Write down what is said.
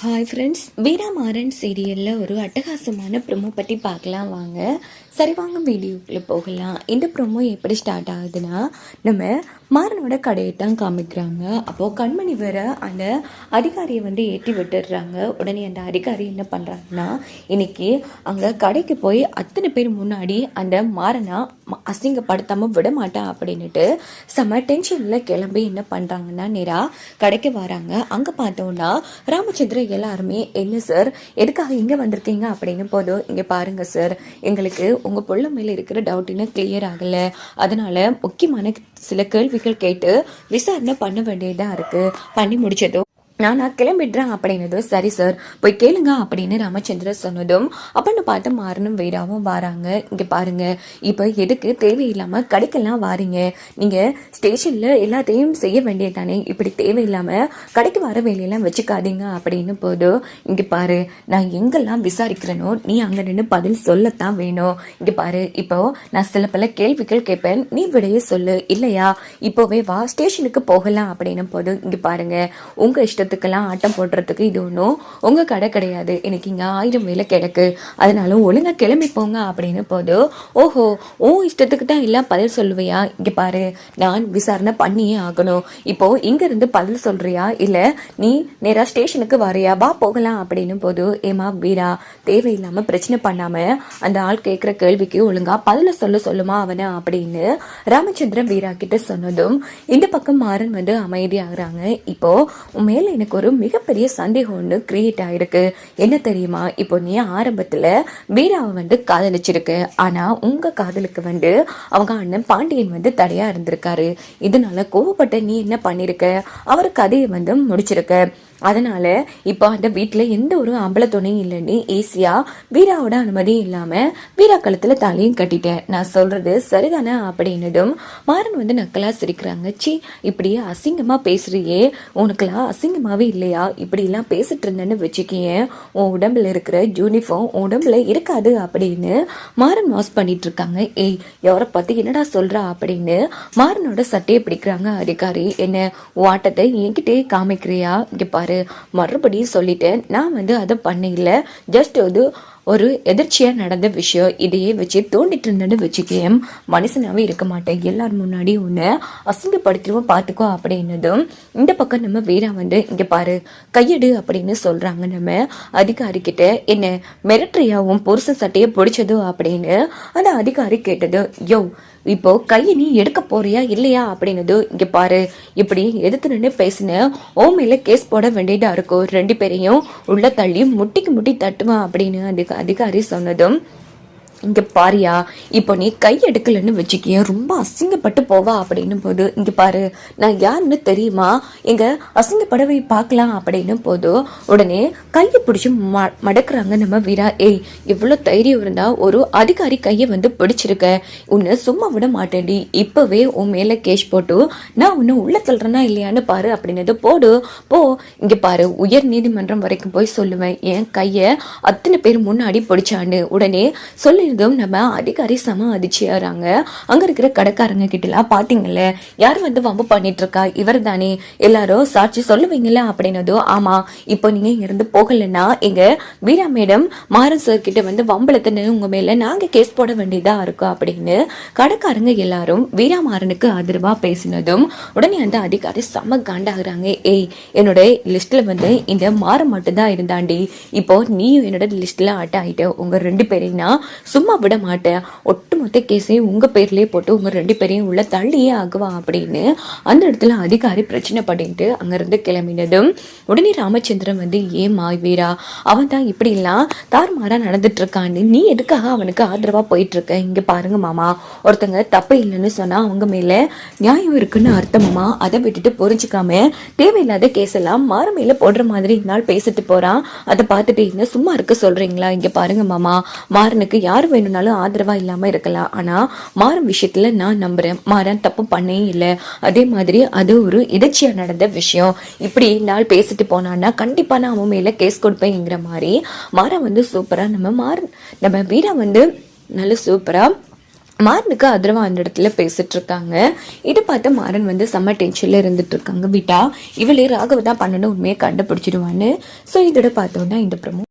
Hi friends, வீரா மாறன் சீரியலில் ஒரு அட்டகாசமான ப்ரொமோ பற்றி பார்க்கலாம் வாங்க. சரி வாங்க வீடியோக்குள்ளே போகலாம். இந்த ப்ரொமோ எப்படி ஸ்டார்ட் ஆகுதுன்னா, நம்ம மாறனோட கடையை தான் காமிக்கிறாங்க. அப்போது கண்மணி வேற அந்த அதிகாரியை ஏற்றி விட்டுடுறாங்க. உடனே அந்த அதிகாரி என்ன பண்ணுறாங்கன்னா, இன்னைக்கு அங்கே கடைக்கு போய் அத்தனை பேர் முன்னாடி அந்த மாறனா அசிங்கப்படுத்தாமல் விட மாட்டேன் அப்படின்னுட்டு செம்ம டென்ஷனில் கிளம்பி என்ன பண்ணுறாங்கன்னா, நேராக கடைக்கு வராங்க. அங்கே பார்த்தோன்னா ராமச்சந்திரன் எல்லாருமே, என்ன சார் எதுக்காக இங்கே வந்திருக்கீங்க அப்படின்னு போதும், இங்கே பாருங்கள் சார், எங்களுக்கு உங்கள் பொண்ணு மேலே இருக்கிற டவுட் இன்னும் கிளியர் ஆகலை, அதனால் முக்கியமான சில கேள்விகள் கேட்டு விசாரணை பண்ண வேண்டியதாக இருக்குது. பண்ணி முடிச்சதும் நான் கிளம்பிடுறேன் அப்படின்னதும், சரி சார் போய் கேளுங்க அப்படின்னு ராமச்சந்திரன் சொன்னதும், அப்படின்னு பார்த்து மாறனும் வீராவும் வராங்க. இங்கே பாருங்க, இப்போ எதுக்கு தேவையில்லாமல் கடைக்கெல்லாம் வாரீங்க? நீங்கள் ஸ்டேஷனில் எல்லாத்தையும் செய்ய வேண்டியது தானே, இப்படி தேவையில்லாமல் கடைக்கு வர வேலையெல்லாம் வச்சுக்காதீங்க அப்படின்னு போதும், இங்கே பாரு, நான் எங்கெல்லாம் விசாரிக்கிறேனோ நீ அங்கே நின்று பதில் சொல்லத்தான் வேணும். இங்கே பாரு, இப்போ நான் சில பல கேள்விகள் கேட்பேன், நீ விடையே சொல்லு, இல்லையா இப்போவே வா ஸ்டேஷனுக்கு போகலாம் அப்படின்னு போதும், இங்கே பாருங்க, உங்கள் இஷ்டம் ஆட்டம் போடுறதுக்கு இது ஒன்றும் உங்க கடை கிடையாது, எனக்கு இங்க 1000 வேலை கிடக்கு, அதனால ஒழுங்கா கிளம்பி போங்க அப்படின்னு போது, ஓஹோ உன் இஷ்டத்துக்கு தான் எல்லாம் பதில் சொல்லுவியா? இங்க பாரு, நான் விசாரணை பண்ணியே ஆகணும். இப்போ இங்க இருந்து பதில் சொல்றியா இல்ல நீ நேரா ஸ்டேஷனுக்கு வரையா? வா போகலாம் அப்படின்னு போது, ஏமா வீரா, தேவையில்லாம பிரச்சனை பண்ணாம அந்த ஆள் கேட்கிற கேள்விக்கு ஒழுங்கா பதில சொல்லுமா அவனை அப்படின்னு ராமச்சந்திரன் வீரா கிட்ட சொன்னதும், இந்த பக்கம் மாறன் அமைதியாகிறாங்க. இப்போ மேல எனக்கு ஒரு மிகப்பெரிய சந்தேகம் ஒன்று கிரியேட் ஆயிருக்கு. என்ன தெரியுமா, இப்போ நீ ஆரம்பத்துல வீராவை காதலிச்சிருக்கு, ஆனா உங்க காதலுக்கு அவங்க அண்ணன் பாண்டியன் தடையா இருந்திருக்காரு. இதனால கோவப்பட்ட நீ என்ன பண்ணிருக்க, அவர் கதையை முடிச்சிருக்க. அதனால இப்போ அந்த வீட்டில் எந்த ஒரு ஆம்பளை துணையும் இல்லைன்னு ஈஸியா வீராவோட அனுமதி இல்லாம வீரா கழுத்துல தாலியும் கட்டிட்டேன். நான் சொல்றது சரிதானே அப்படின்னதும் மாறன் நக்கலா சிரிக்கிறாங்க. சி, இப்படியே அசிங்கமா பேசுறியே, உனக்குலாம் அசிங்கமாவே இல்லையா? இப்படி எல்லாம் பேசிட்டு இருந்தேன்னு வச்சுக்கேன், உன் உடம்புல இருக்கிற யூனிஃபார்ம் உடம்புல இருக்காது அப்படின்னு மாறன் வாஷ் பண்ணிட்டு இருக்காங்க. ஏய், எவரை பத்தி என்னடா சொல்றா அப்படின்னு மாறனோட சட்டையை பிடிக்கிறாங்க அதிகாரி. என்ன வாட்டத்தை என்கிட்டே காமிக்கிறியா? இங்க பாரு, மறுபடியும் சொல்லிட்டேன், நான் அதை பண்ணல, ஜஸ்ட் ஒரு எதிர்ச்சியா நடந்த விஷயம், இதையே வச்சு தோண்டிட்டு இருந்தேன்னு வச்சுக்கேன், மனுஷனாவே இருக்க மாட்டேன், எல்லாரும் முன்னாடி உன்னை அசிங்கப்படுத்திடுவோம் பார்த்துக்கோ அப்படின்னதும், இந்த பக்கம் நம்ம வீரா இங்க பாரு கையெடு அப்படின்னு சொல்றாங்க நம்ம அதிகாரி கிட்ட. என்ன மிரட்டரியா, உன் புருஷன் சட்டையை பிடிச்சதோ அப்படின்னு அந்த அதிகாரி கேட்டது. யோ, இப்போ கையை நீ எடுக்க போறியா இல்லையா அப்படின்னது, இங்க பாரு, இப்படி எதிர்த்து நின்று பேசின ஓ மேல கேஸ் போட வேண்டியதா இருக்கும், 2 பேரையும் உள்ள தள்ளி முட்டிக்கு முட்டி தட்டுவான் அப்படின்னு அதிகாரி சொன்னதும், இங்க பாரியா, இப்போ நீ கை எடுக்கலன்னு வச்சுக்கிய ரொம்ப அசிங்கப்பட்டு போவா அப்படின்னு போது, இங்க பாரு, நான் யாருன்னு தெரியுமா, எங்க அசிங்கப்படவை பார்க்கலாம் அப்படின்னு போது உடனே கையை பிடிச்சி மடக்குறாங்க நம்ம வீரா. ஏய், இவ்வளவு தைரியம் இருந்தா ஒரு அதிகாரி கையை பிடிச்சிருக்க, உன்னை சும்மா விட மாட்டேன்டி, இப்பவே உன் மேல கேஸ் போட்டு நான் உன்னை உள்ள தள்ளுறேன்னா இல்லையான்னு பாரு அப்படின்னது. போடு போ, இங்க பாரு, உயர் நீதிமன்றம் வரைக்கும் போய் சொல்லுவேன், என் கைய அத்தனை பேர் முன்னாடி பிடிச்சான்னு. உடனே சொல்லி நம்ம அதிகாரி சம அதிர்ச்சியாறாங்க. அங்க இருக்கிற கடைக்காரங்க கிட்டலாம், பாத்தீங்கல்ல யார் வம்பு பண்ணிட்டு இருக்கா, இவர் தானே, எல்லாரும் சாட்சி சொல்லுவீங்கல்ல அப்படின்னதோ, ஆமா, இப்போ நீங்க இருந்து போகலன்னா எங்க வீரா மேடம் மாறன் சார் கிட்ட வம்பளத்துன்னு உங்க மேல நாங்க கேஸ் போட வேண்டியதா இருக்கும் அப்படின்னு கடைக்காரங்க எல்லாரும் வீரா மாறனுக்கு ஆதரவா பேசினதும், உடனே அந்த அதிகாரி செம்ம காண்டாகிறாங்க. ஏய், என்னோட லிஸ்ட்ல இந்த மாறன் மட்டும்தான் இருந்தாண்டி, இப்போ நீயும் என்னோட லிஸ்ட்ல ஆட்ட ஆயிட்ட, உங்க 2 பேரையும் சும்மா விட மாட்டேன், ஒட்டுமொத்த கேஸையும் உங்க பேர்லயே போட்டு உங்க 2 பேரையும் உள்ள தள்ளியே ஆகுவா அப்படின்னு அந்த இடத்துல அதிகாரி பிரச்சனை பண்ணிட்டு அங்கிருந்து கிளம்பினதும், உடனே ராமச்சந்திரன் ஏமா வீரா, அவன் தான் இப்படி எல்லாம் தாறுமாறா நடந்துட்டு இருக்கான்னு நீ எதுக்காக அவனுக்கு ஆதரவா போயிட்டு இருக்க? இங்க பாருங்க மாமா, ஒருத்தங்க தப்பு இல்லைன்னு சொன்னா அவங்க மேல நியாயம் இருக்குன்னு அர்த்தமாமா, அதை விட்டுட்டு புரிஞ்சுக்காம தேவையில்லாத கேஸ் எல்லாம் மாற மேல போடுற மாதிரி நாள் பேசிட்டு போறான், அதை பார்த்துட்டு என்ன சும்மா இருக்க சொல்றீங்களா? இங்க பாருங்க மாமா, மாறனுக்கு யாரு வேணும்னாலும் ஆதரவா இல்லாம இருக்கலாம், ஆனா மாறன் விஷயத்துல நான் நம்புறேன், மாறன் தப்பு பண்ணே இல்லை, அதே மாதிரி அது ஒரு எதிர்ச்சியா நடந்த விஷயம், இப்படி நாள் பேசிட்டு போனான்னா கண்டிப்பா நான் அவன் மேல கேஸ் கொடுப்பேங்கிற மாதிரி மாறன் சூப்பரா நம்ம வீரா நல்ல சூப்பரா மாறனுக்கு ஆதரவா அந்த இடத்துல பேசிட்டு இருக்காங்க. இதை பார்த்து மாறன் வந்து செம்ம டென்ஷன்ல இருந்துட்டு இருக்காங்க. விட்டா இவளே ராகவ தான் பண்ணணும் உண்மையை கண்டுபிடிச்சிடுவான்னு. ஸோ இதோட பார்த்தோன்னா இந்த ப்ரோமோ